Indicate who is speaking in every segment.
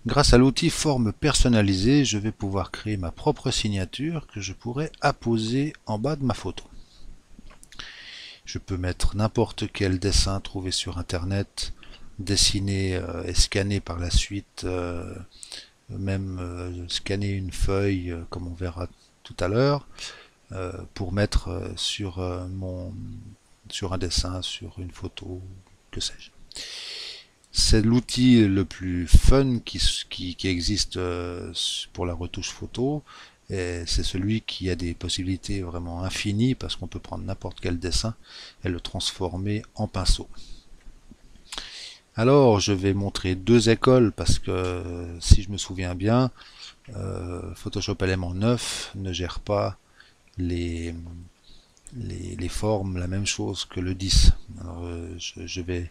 Speaker 1: Grâce à l'outil forme personnalisée, je vais pouvoir créer ma propre signature que je pourrais apposer en bas de ma photo. Je peux mettre n'importe quel dessin trouvé sur internet, dessiné et scanné par la suite, même scanner une feuille comme on verra tout à l'heure, pour mettre sur un dessin, sur une photo, que sais-je. C'est l'outil le plus fun qui existe pour la retouche photo. Et c'est celui qui a des possibilités vraiment infinies parce qu'on peut prendre n'importe quel dessin et le transformer en pinceau. Alors je vais montrer deux écoles parce que si je me souviens bien, Photoshop Element 9 ne gère pas les, les formes la même chose que le 10. Alors, j'avais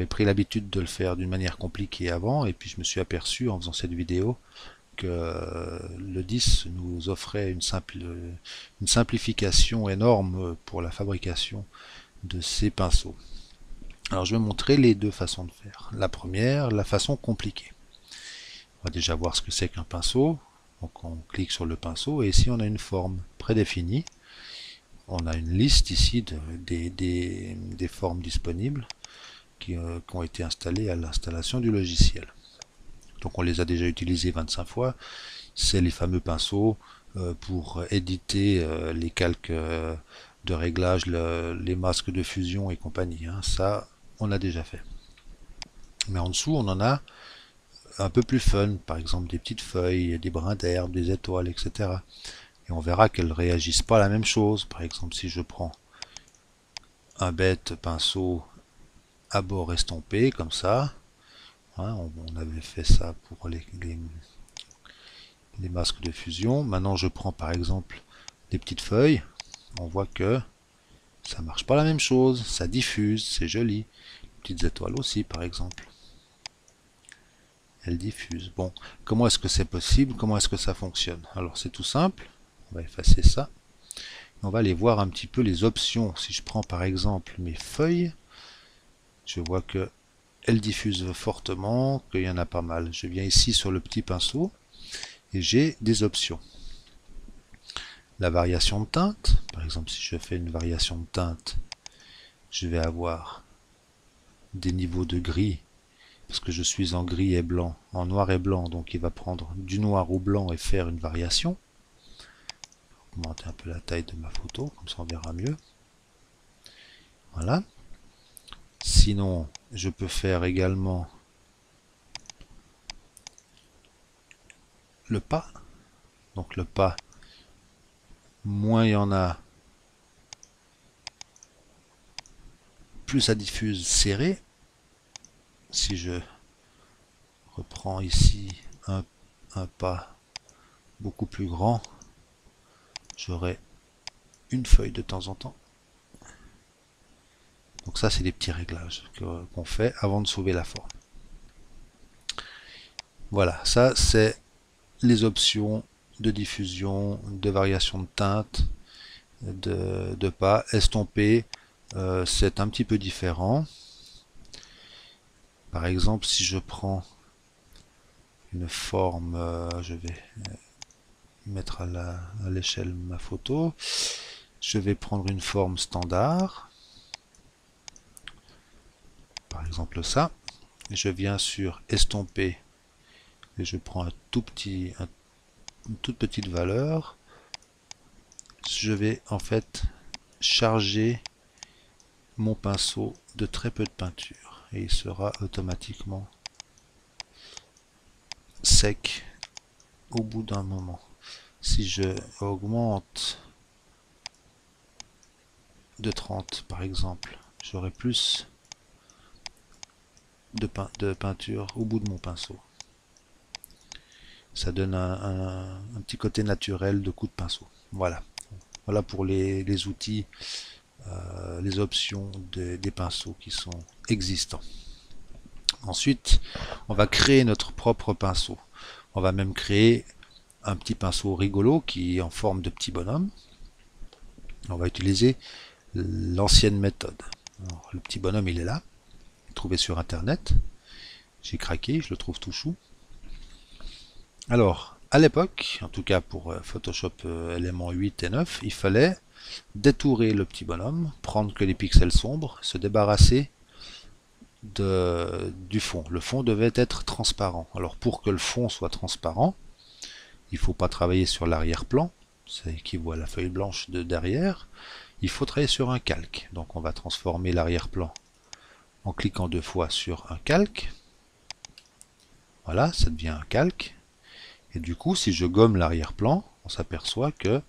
Speaker 1: pris l'habitude de le faire d'une manière compliquée avant et puis je me suis aperçu en faisant cette vidéo que le 10 nous offrait une simplification énorme pour la fabrication de ces pinceaux. Alors je vais montrer les deux façons de faire. La première, la façon compliquée. On va déjà voir ce que c'est qu'un pinceau. Donc on clique sur le pinceau et ici on a une forme prédéfinie. On a une liste ici des formes disponibles qui ont été installées à l'installation du logiciel. Donc on les a déjà utilisées 25 fois. C'est les fameux pinceaux pour éditer les calques de réglage, les masques de fusion et compagnie. Hein. Ça, on a déjà fait. Mais en dessous, on en a un peu plus fun, par exemple des petites feuilles, des brins d'herbe, des étoiles, etc. Et on verra qu'elles ne réagissent pas à la même chose. Par exemple, si je prends un bête pinceau à bord estompé, comme ça, hein, on avait fait ça pour les masques de fusion. Maintenant, je prends par exemple des petites feuilles. On voit que ça marche pas la même chose. Ça diffuse, c'est joli. Petites étoiles aussi, par exemple. Elles diffusent. Bon, comment est-ce que c'est possible? Comment est-ce que ça fonctionne? Alors, c'est tout simple. On va effacer ça. On va aller voir un petit peu les options. Si je prends par exemple mes feuilles, je vois que elles diffusent fortement, qu'il y en a pas mal. Je viens ici sur le petit pinceau et j'ai des options. La variation de teinte, par exemple si je fais une variation de teinte, je vais avoir des niveaux de gris, parce que je suis en gris et blanc, en noir et blanc, donc il va prendre du noir au blanc et faire une variation. Augmenter un peu la taille de ma photo, comme ça on verra mieux. Voilà. Sinon, je peux faire également le pas. Donc le pas, moins il y en a, plus ça diffuse serré. Si je reprends ici un pas beaucoup plus grand, j'aurai une feuille de temps en temps. Donc ça, c'est des petits réglages qu'on fait avant de sauver la forme. Voilà, ça c'est les options de diffusion, de variation de teinte, de pas. Estompé, c'est un petit peu différent. Par exemple, si je prends une forme, je vais mettre à l'échelle ma photo, je vais prendre une forme standard, par exemple ça, et je viens sur estomper et je prends une toute petite valeur. Je vais en fait charger mon pinceau de très peu de peinture et il sera automatiquement sec au bout d'un moment. Si je augmente de 30 par exemple, j'aurai plus de peinture au bout de mon pinceau. Ça donne un petit côté naturel de coup de pinceau. Voilà. Voilà pour les outils, les options des pinceaux qui sont existants. Ensuite, on va créer notre propre pinceau. On va même créer un petit pinceau rigolo qui est en forme de petit bonhomme. On va utiliser l'ancienne méthode. Alors, le petit bonhomme, il est là, trouvé sur internet. J'ai craqué, je le trouve tout chou. Alors, à l'époque, en tout cas pour Photoshop éléments 8 et 9, il fallait détourer le petit bonhomme, prendre que les pixels sombres, se débarrasser du fond. Le fond devait être transparent. Alors pour que le fond soit transparent, il ne faut pas travailler sur l'arrière-plan, ça équivaut à la feuille blanche de derrière, il faut travailler sur un calque. Donc on va transformer l'arrière-plan en cliquant 2 fois sur un calque. Voilà, ça devient un calque. Et du coup, si je gomme l'arrière-plan, on s'aperçoit que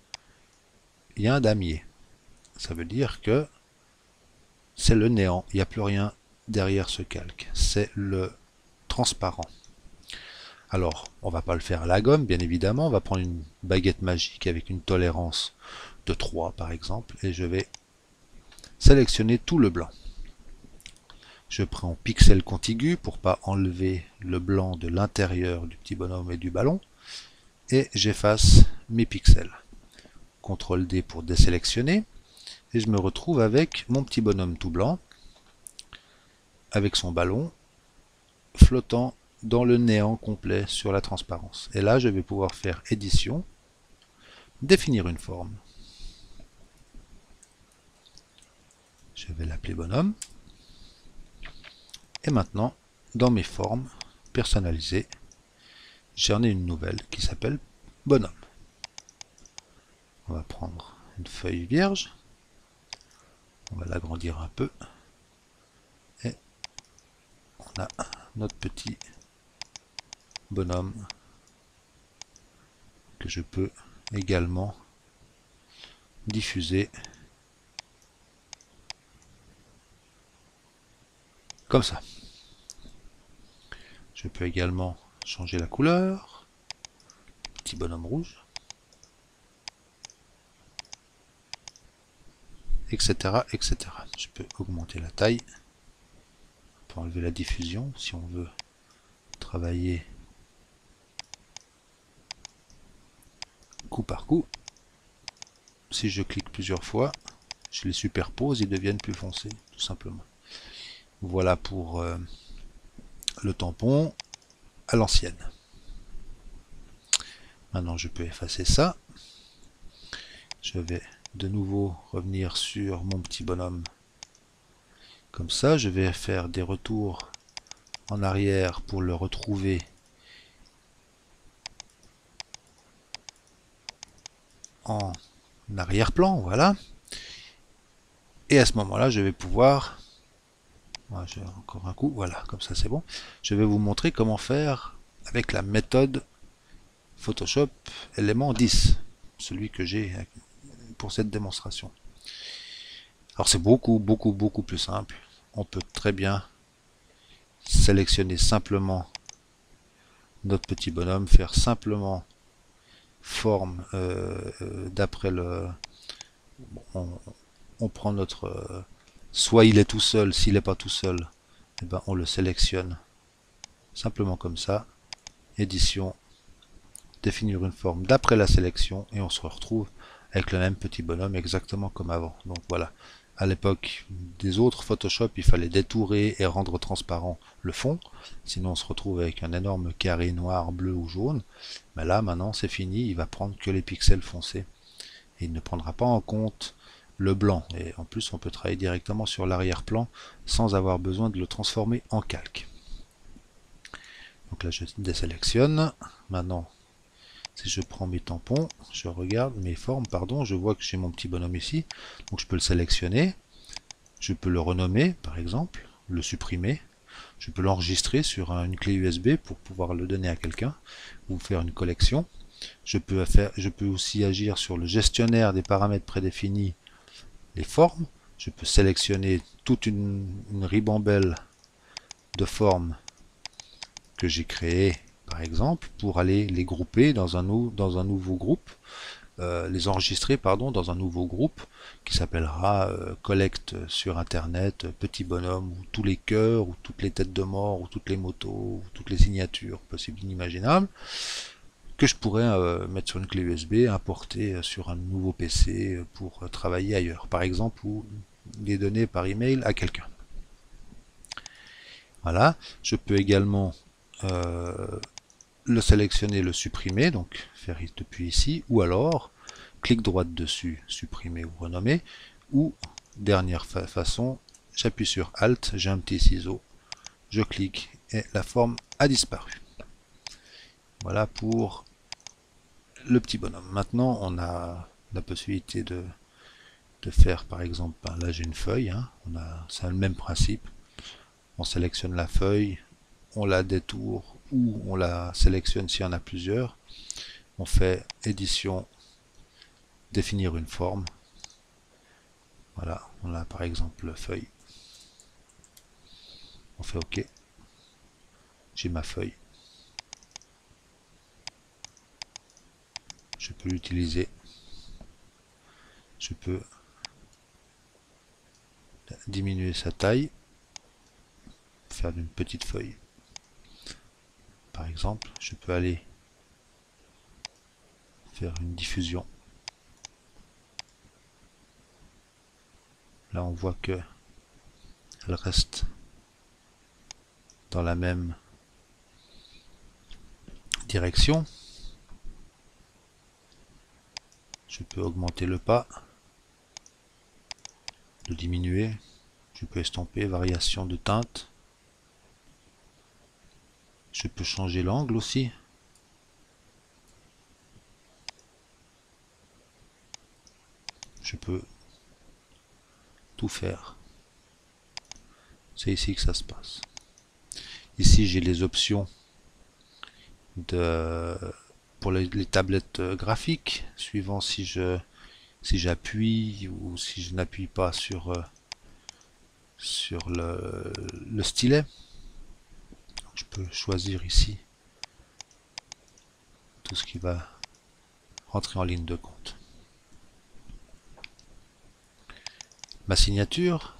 Speaker 1: il y a un damier. Ça veut dire que c'est le néant. Il n'y a plus rien derrière ce calque. C'est le transparent. Alors, on va pas le faire à la gomme, bien évidemment. On va prendre une baguette magique avec une tolérance de 3 par exemple. Et je vais sélectionner tout le blanc. Je prends pixel contigu pour pas enlever le blanc de l'intérieur du petit bonhomme et du ballon. Et j'efface mes pixels. CTRL D pour désélectionner. Et je me retrouve avec mon petit bonhomme tout blanc, avec son ballon, flottant dans le néant complet sur la transparence. Et là, je vais pouvoir faire édition, définir une forme. Je vais l'appeler bonhomme. Et maintenant, dans mes formes personnalisées, j'en ai une nouvelle qui s'appelle bonhomme. On va prendre une feuille vierge. On va l'agrandir un peu. Et on a notre petit bonhomme que je peux également diffuser comme ça. Je peux également changer la couleur. Petit bonhomme rouge. Etc. etc. Je peux augmenter la taille. On peut enlever la diffusion si on veut travailler coup par coup. Si je clique plusieurs fois, je les superpose, ils deviennent plus foncés, tout simplement. Voilà pour le tampon à l'ancienne. Maintenant, je peux effacer ça. Je vais de nouveau revenir sur mon petit bonhomme. Comme ça, je vais faire des retours en arrière pour le retrouver en arrière-plan, voilà. Et à ce moment-là, je vais pouvoir, j'ai encore un coup, voilà, comme ça c'est bon. Je vais vous montrer comment faire avec la méthode Photoshop élément 10, celui que j'ai pour cette démonstration. Alors c'est beaucoup plus simple. On peut très bien sélectionner simplement notre petit bonhomme, faire simplement forme d'après le... on prend notre... soit il est tout seul, s'il n'est pas tout seul, eh ben on le sélectionne simplement comme ça. Édition, définir une forme d'après la sélection et on se retrouve avec le même petit bonhomme exactement comme avant. Donc voilà, à l'époque des autres Photoshop, il fallait détourer et rendre transparent le fond, sinon on se retrouve avec un énorme carré noir, bleu ou jaune. Mais là maintenant c'est fini, il va prendre que les pixels foncés et il ne prendra pas en compte le blanc. Et en plus on peut travailler directement sur l'arrière-plan sans avoir besoin de le transformer en calque. Donc là je désélectionne. Maintenant si je prends mes tampons, je regarde mes formes, pardon, je vois que j'ai mon petit bonhomme ici, donc je peux le sélectionner, je peux le renommer par exemple, le supprimer, je peux l'enregistrer sur une clé USB pour pouvoir le donner à quelqu'un ou faire une collection. Je peux aussi agir sur le gestionnaire des paramètres prédéfinis, les formes. Je peux sélectionner toute une ribambelle de formes que j'ai créées par exemple, pour aller les grouper dans un nouveau groupe, les enregistrer pardon, dans un nouveau groupe qui s'appellera collecte sur internet, petit bonhomme, ou tous les cœurs, ou toutes les têtes de mort, ou toutes les motos, ou toutes les signatures possibles inimaginables, que je pourrais mettre sur une clé USB, importer sur un nouveau PC pour travailler ailleurs, par exemple, ou les donner par email à quelqu'un. Voilà, je peux également le sélectionner, le supprimer, donc faire depuis ici, ou alors clic droit dessus, supprimer ou renommer, ou dernière façon, j'appuie sur Alt, j'ai un petit ciseau, je clique et la forme a disparu. Voilà pour le petit bonhomme. Maintenant, on a la possibilité de faire, par exemple, là j'ai une feuille, hein, c'est le même principe. On sélectionne la feuille, on la détourne ou on la sélectionne s'il y en a plusieurs. On fait édition, définir une forme. Voilà, on a par exemple feuille. On fait OK. J'ai ma feuille. Je peux l'utiliser. Je peux diminuer sa taille, faire d'une petite feuille. Par exemple, je peux aller faire une diffusion. Là, on voit que elle reste dans la même direction. Je peux augmenter le pas, le diminuer. Je peux estomper, variation de teinte. Je peux changer l'angle aussi. Je peux tout faire. C'est ici que ça se passe. Ici, j'ai les options pour les tablettes graphiques, suivant si j'appuie ou si je n'appuie pas sur le stylet. Je peux choisir ici tout ce qui va rentrer en ligne de compte. Ma signature.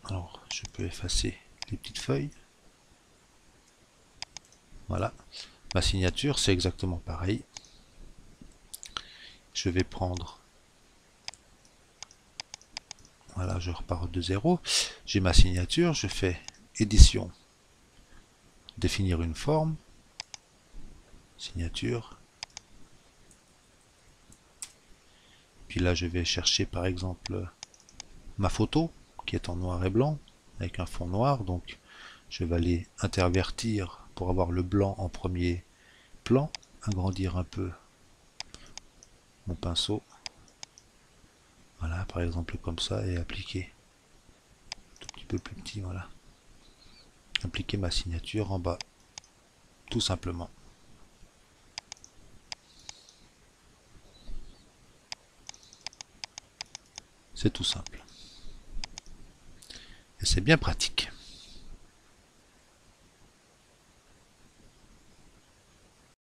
Speaker 1: Alors, je peux effacer les petites feuilles. Voilà. Ma signature, c'est exactement pareil. Je vais prendre... Voilà, je repars de zéro. J'ai ma signature, je fais édition, définir une forme, signature. Puis là, je vais chercher par exemple ma photo qui est en noir et blanc avec un fond noir. Donc, je vais aller intervertir pour avoir le blanc en premier plan, agrandir un peu mon pinceau. Voilà, par exemple comme ça, et appliquer un tout petit peu plus petit, voilà. Appliquer ma signature en bas, tout simplement. C'est tout simple. Et c'est bien pratique.